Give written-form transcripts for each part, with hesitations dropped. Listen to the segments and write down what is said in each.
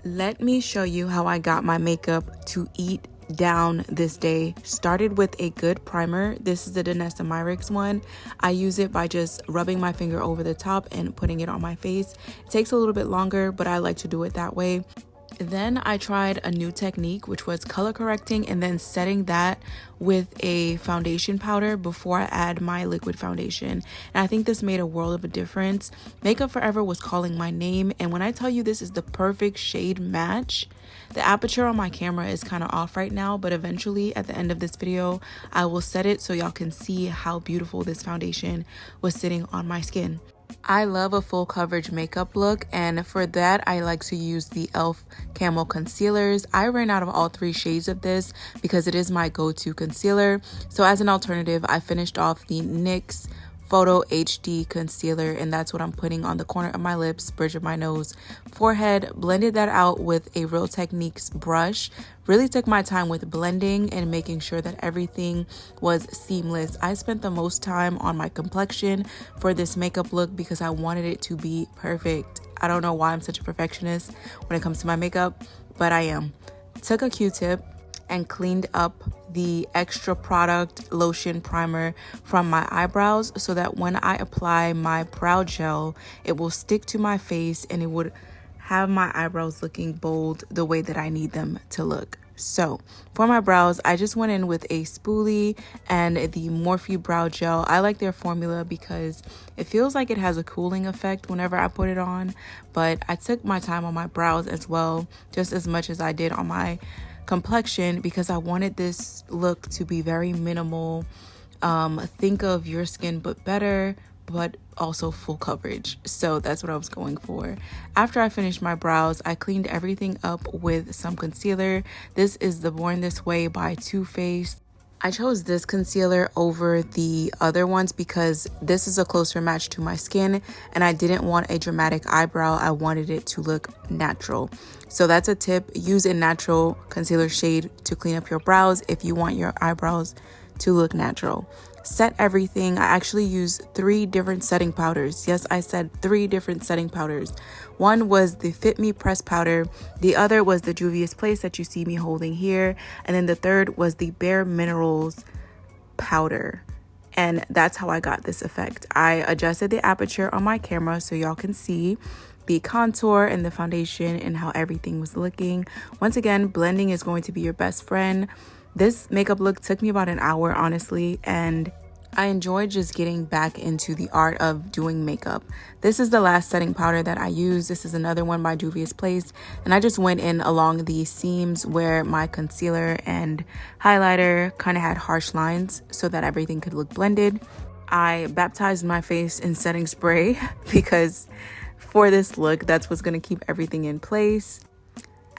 Let me show you how I got my makeup to eat down this day. Started with a good primer. This is the Danessa Myricks one. I use it by just rubbing my finger over the top and putting it on my face. It takes a little bit longer, but I like to do it that way. Then I tried a new technique, which was color correcting and then setting that with a foundation powder before I add my liquid foundation. And I think this made a world of a difference. Makeup Forever was calling my name, and when I tell you this is the perfect shade match, the aperture on my camera is kind of off right now, but eventually at the end of this video, I will set it so y'all can see how beautiful this foundation was sitting on my skin. I love a full coverage makeup look, and for that I like to use the e.l.f. Camo concealers. I ran out of all 3 shades of this because it is my go-to concealer. So as an alternative, I finished off the NYX Photo HD concealer, and that's what I'm putting on the corner of my lips, bridge of my nose, forehead. Blended that out with a Real Techniques brush. Really took my time with blending and making sure that everything was seamless. I spent the most time on my complexion for this makeup look because I wanted it to be perfect. I don't know why I'm such a perfectionist when it comes to my makeup, but I am. Took a Q-tip and cleaned up the extra product lotion primer from my eyebrows so that when I apply my brow gel, it will stick to my face and it would have my eyebrows looking bold the way that I need them to look. So for my brows, I just went in with a spoolie and the Morphe brow gel. I like their formula because it feels like it has a cooling effect whenever I put it on, but I took my time on my brows as well, just as much as I did on my complexion, because I wanted this look to be very minimal. Think of your skin but better, but also full coverage. So that's what I was going for. After I finished my brows, I cleaned everything up with some concealer. This is the Born This Way by Too Faced. I chose this concealer over the other ones because this is a closer match to my skin and I didn't want a dramatic eyebrow. I wanted it to look natural. So that's a tip. Use a natural concealer shade to clean up your brows if you want your eyebrows to look natural. Set everything. I actually used 3 different setting powders. Yes, I said 3 different setting powders. One was the Fit Me press powder. The other was the Juvia's Place that you see me holding here. And then the third was the Bare Minerals powder. And that's how I got this effect. I adjusted the aperture on my camera so y'all can see the contour and the foundation and how everything was looking. Once again, blending is going to be your best friend. This makeup look took me about an hour, honestly, and I enjoyed just getting back into the art of doing makeup. This is the last setting powder that I use. This is another one by Juvia's Place, and I just went in along the seams where my concealer and highlighter kind of had harsh lines so that everything could look blended. I baptized my face in setting spray because for this look, that's what's going to keep everything in place.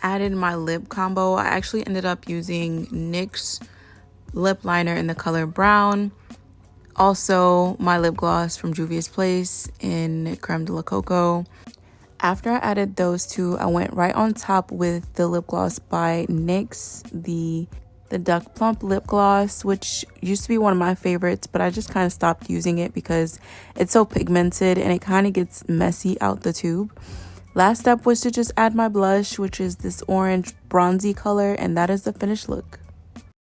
Added my lip combo. I actually ended up using NYX lip liner in the color brown. Also, my lip gloss from Juvia's Place in Creme de la Coco. After I added those 2, I went right on top with the lip gloss by NYX, the Duck Plump lip gloss, which used to be one of my favorites, but I just kind of stopped using it because it's so pigmented and it kind of gets messy out the tube. Last step was to just add my blush, which is this orange bronzy color, and that is the finished look.